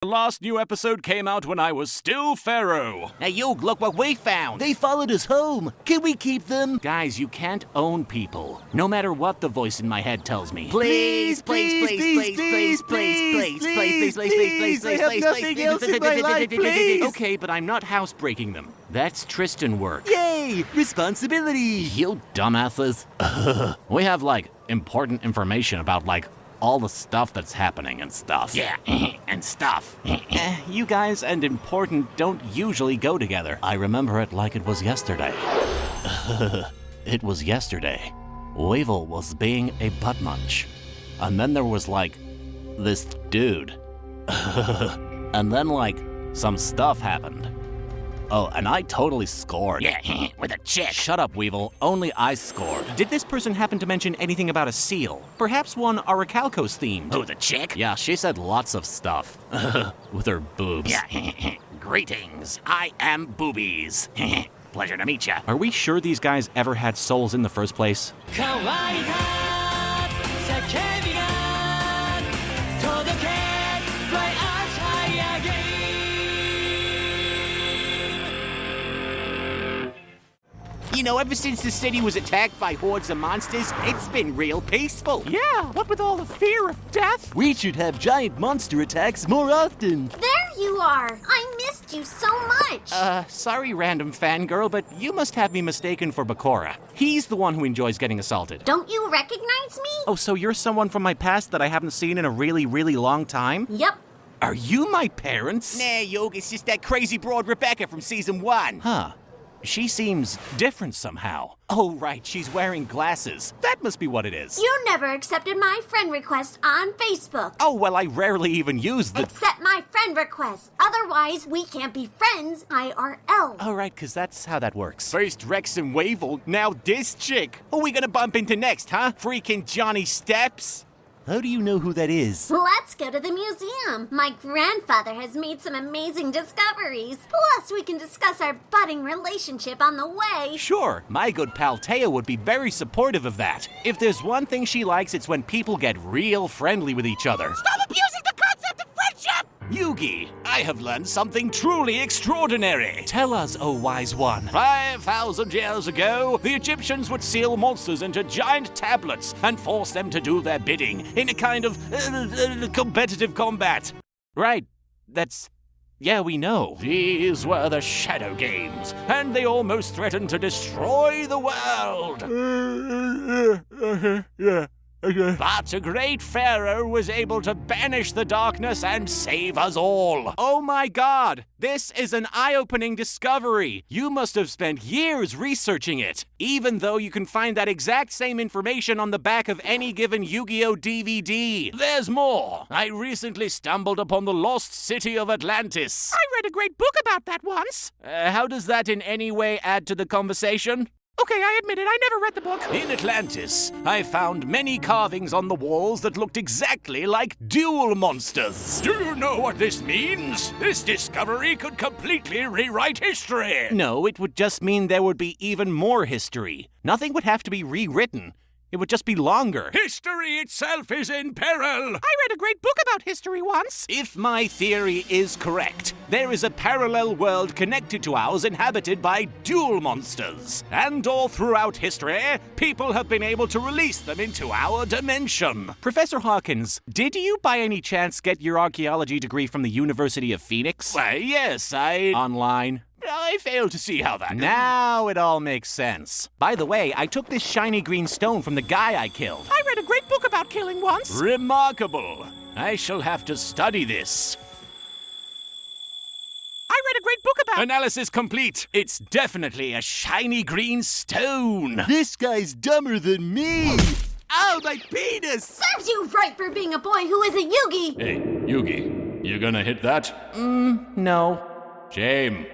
The last new episode came out when I was still Pharaoh. Hey, Yug, look what we found. They followed us home. Can we keep them? Guys, you can't own people, no matter what the voice in my head tells me. Please, please, please, please, please, please, please, I have nothing else in my life, please. Okay, but I'm not housebreaking them. That's Tristan work. Yay! Responsibility! You dumbasses. We have, like, important information about, like, all the stuff that's happening and stuff. Yeah, and stuff. You guys and important don't usually go together. I remember it like it was yesterday. It was yesterday. Weevil was being a butt munch. And then there was, like, this dude. And then, like, some stuff happened. Oh, and I totally scored. Yeah, with a chick. Shut up, Weevil. Only I scored. Did this person happen to mention anything about a seal? Perhaps one Aracalcos themed? Who, the chick? Yeah, she said lots of stuff. With her boobs. Yeah, greetings. I am Boobies. Pleasure to meet ya. Are we sure these guys ever had souls in the first place? You know, ever since the city was attacked by hordes of monsters, it's been real peaceful. Yeah, what with all the fear of death? We should have giant monster attacks more often. There you are! I missed you so much! Sorry, random fangirl, but you must have me mistaken for Bakura. He's the one who enjoys getting assaulted. Don't you recognize me? Oh, so you're someone from my past that I haven't seen in a really, really long time? Yep. Are you my parents? Nah, Yug, it's just that crazy broad Rebecca from season 1. Huh. She seems different somehow. Oh, right, she's wearing glasses. That must be what it is. You never accepted my friend request on Facebook. Oh, well, I rarely even use the... Accept my friend request. Otherwise, we can't be friends IRL. Oh, right, because that's how that works. First Rex and Weevil, now this chick. Who are we gonna bump into next, huh? Freaking Johnny Steps? How do you know who that is? Let's go to the museum. My grandfather has made some amazing discoveries. Plus, we can discuss our budding relationship on the way. Sure, my good pal Taya would be very supportive of that. If there's one thing she likes, it's when people get real friendly with each other. Stop abusing the concept of friendship! Yugi, I have learned something truly extraordinary. Tell us, oh wise one. 5,000 years ago, the Egyptians would seal monsters into giant tablets and force them to do their bidding in a kind of competitive combat. Right, that's... yeah, we know. These were the Shadow Games, and they almost threatened to destroy the world. But a great pharaoh was able to banish the darkness and save us all. Oh my god! This is an eye-opening discovery! You must have spent years researching it, even though you can find that exact same information on the back of any given Yu-Gi-Oh! DVD. There's more. I recently stumbled upon the lost city of Atlantis. I read a great book about that once. How does that in any way add to the conversation? Okay, I admit it, I never read the book. In Atlantis, I found many carvings on the walls that looked exactly like duel monsters. Do you know what this means? This discovery could completely rewrite history. No, it would just mean there would be even more history. Nothing would have to be rewritten. It would just be longer. History itself is in peril. I read a great book about history once. If my theory is correct, there is a parallel world connected to ours inhabited by duel monsters. And all throughout history, people have been able to release them into our dimension. Professor Hawkins, did you by any chance get your archaeology degree from the University of Phoenix? Why, yes, I... Online? I fail to see how that... Now it all makes sense. By the way, I took this shiny green stone from the guy I killed. I read a great book about killing once. Remarkable. I shall have to study this. I read a great book about... Analysis complete. It's definitely a shiny green stone. This guy's dumber than me. Ow, my penis! Serves you right for being a boy who is a Yugi! Hey, Yugi, you gonna hit that? No. Shame.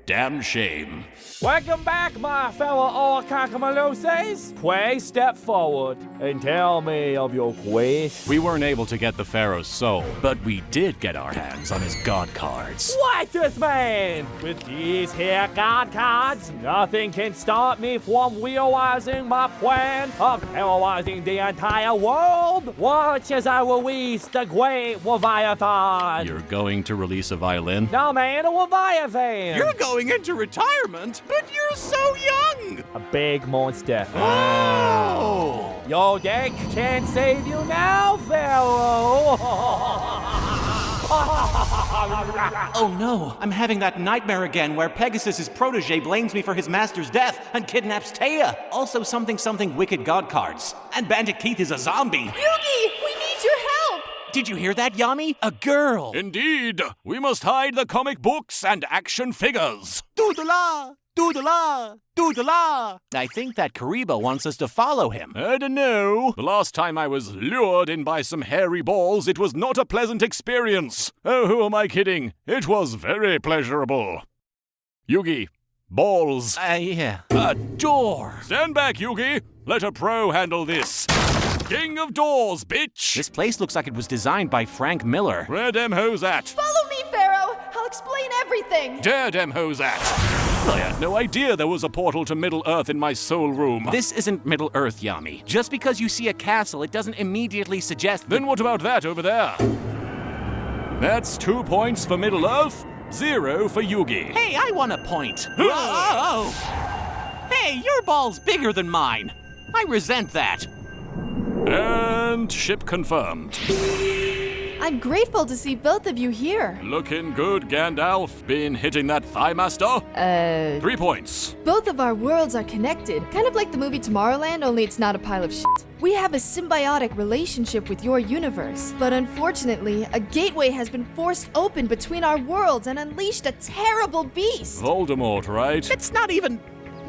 damn shame. Welcome back, my fellow Orcacamaluses. Pray step forward and tell me of your quest. We weren't able to get the Pharaoh's soul, but we did get our hands on his god cards. What this man? With these here god cards, nothing can stop me from realizing my plan of terrorizing the entire world. Watch as I release the great Leviathan. You're going to release a violin? No, man, a Leviathan. You're going into retirement, but you're so young. a big monster. Oh! Your deck can't save you now, Pharaoh. Oh no, I'm having that nightmare again where Pegasus's protege blames me for his master's death and kidnaps Taya. Also something wicked god cards. And Bandit Keith is a zombie. Yugi, we need your help! Did you hear that, Yami? A girl. Indeed, we must hide the comic books and action figures. Doodle-la! Doodle-la! Doodle-la! I think that Kariba wants us to follow him. I don't know. The last time I was lured in by some hairy balls, it was not a pleasant experience. Oh, who am I kidding? It was very pleasurable. Yugi, balls. Yeah. A door. Stand back, Yugi. Let a pro handle this. King of doors, bitch. This place looks like it was designed by Frank Miller. Where dem hoes at? Follow me, Pharaoh! I'll explain everything! Dare dem hoes at? I had no idea there was a portal to Middle-earth in my soul room. This isn't Middle-earth, Yami. Just because you see a castle, it doesn't immediately suggest Then what about that over there? That's 2 points for Middle-earth, 0 for Yugi. Hey, I want a point. Whoa! Hey, your ball's bigger than mine. I resent that. And ship confirmed. I'm grateful to see both of you here. Looking good, Gandalf. Been hitting that thigh, master? 3 points. Both of our worlds are connected, kind of like the movie Tomorrowland, only it's not a pile of shit. We have a symbiotic relationship with your universe, but unfortunately, a gateway has been forced open between our worlds and unleashed a terrible beast. Voldemort, right? It's not even...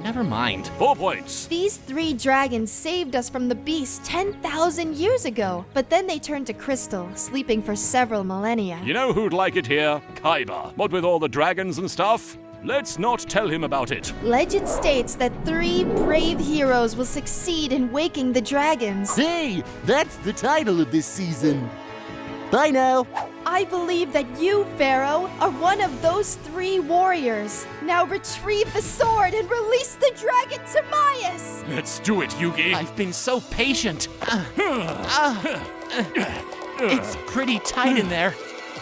Never mind. 4 points. These 3 dragons saved us from the beast 10,000 years ago, but then they turned to crystal, sleeping for several millennia. You know who'd like it here? Kaiba. What with all the dragons and stuff? Let's not tell him about it. Legend states that 3 brave heroes will succeed in waking the dragons. Hey, that's the title of this season. Bye now. I believe that you, Pharaoh, are one of those 3 warriors. Now retrieve the sword and release the dragon Timaeus! Let's do it, Yugi. I've been so patient. It's pretty tight in there.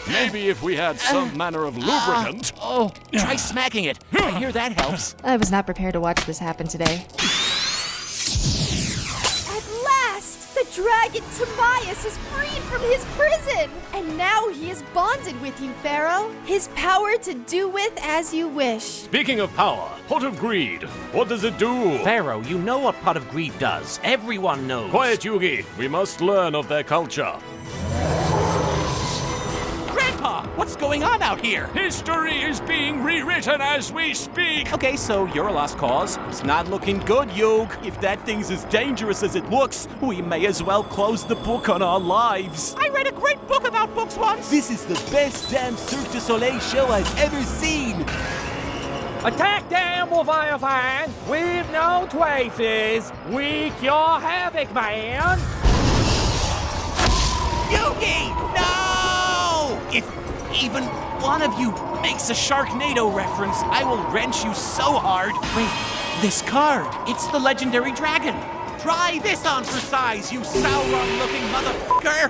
Maybe if we had some manner of lubricant. Oh, try smacking it. I hear that helps. I was not prepared to watch this happen today. At last, the dragon Timaeus is freed from his prison! And now he is bonded with you, Pharaoh. His power to do with as you wish. Speaking of power, Pot of Greed. What does it do? Pharaoh, you know what Pot of Greed does. Everyone knows. Quiet, Yugi. We must learn of their culture. Grandpa, what's going on out here? History is being rewritten as we speak. Okay, so you're a lost cause. It's not looking good, Yug. If that thing's as dangerous as it looks, we may as well close the book on our lives. I read a great book about books once. This is the best damn Cirque du Soleil show I've ever seen. Attack them, Leviathan! We've no traces! Wreak your havoc, man! Yugi! No! If even one of you makes a Sharknado reference, I will wrench you so hard. Wait, this card. It's the legendary dragon. Try this on for size, you Sauron-looking motherfucker!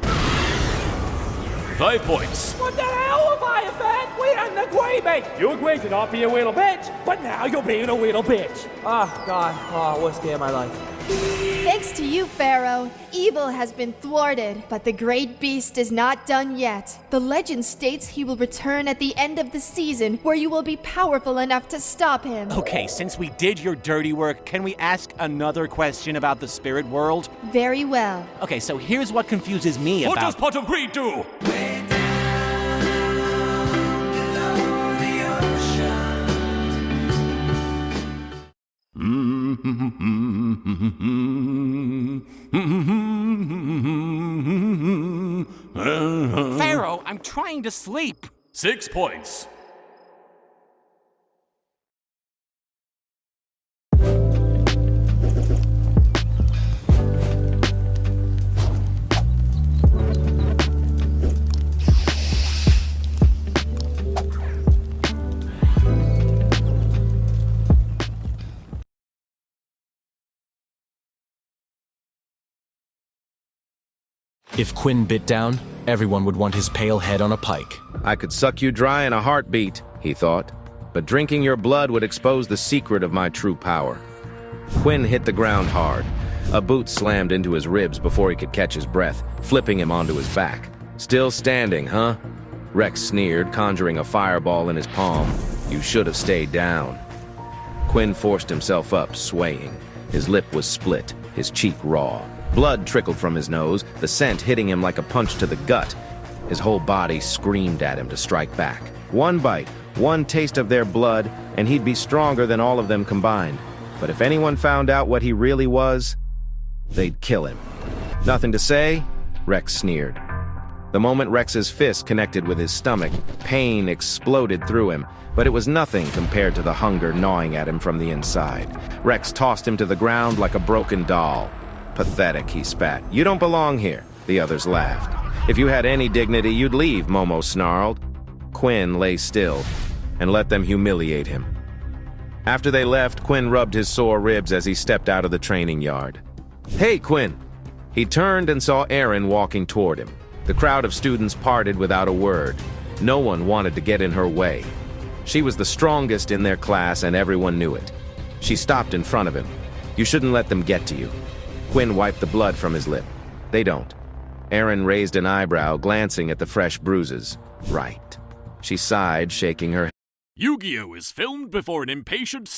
5 points. What the hell, Leviathan? We're in agreement! You agreed to not be a little bitch, but now you're being a little bitch. Oh, God. Oh, worst day of my life. Thanks to you, Pharaoh, evil has been thwarted, but the great beast is not done yet. The legend states he will return at the end of the season, where you will be powerful enough to stop him. Okay, since we did your dirty work, can we ask another question about the spirit world? Very well. Okay, so here's what confuses me What about... does Pot of Greed do? Pharaoh, I'm trying to sleep. 6 points. If Quinn bit down, everyone would want his pale head on a pike. I could suck you dry in a heartbeat, he thought, but drinking your blood would expose the secret of my true power. Quinn hit the ground hard. A boot slammed into his ribs before he could catch his breath, flipping him onto his back. Still standing, huh? Rex sneered, conjuring a fireball in his palm. You should have stayed down. Quinn forced himself up, swaying. His lip was split, his cheek raw. Blood trickled from his nose, the scent hitting him like a punch to the gut. His whole body screamed at him to strike back. One bite, one taste of their blood, and he'd be stronger than all of them combined. But if anyone found out what he really was, they'd kill him. Nothing to say? Rex sneered. The moment Rex's fist connected with his stomach, pain exploded through him, but it was nothing compared to the hunger gnawing at him from the inside. Rex tossed him to the ground like a broken doll. Pathetic, he spat. You don't belong here. The others laughed. If you had any dignity, you'd leave, Momo snarled. Quinn lay still and let them humiliate him. After they left, Quinn rubbed his sore ribs as he stepped out of the training yard. Hey, Quinn! He turned and saw Erin walking toward him. The crowd of students parted without a word. No one wanted to get in her way. She was the strongest in their class and everyone knew it. She stopped in front of him. You shouldn't let them get to you. Quinn wiped the blood from his lip. They don't. Erin raised an eyebrow, glancing at the fresh bruises. Right. She sighed, shaking her head. Yugioh is filmed before an impatient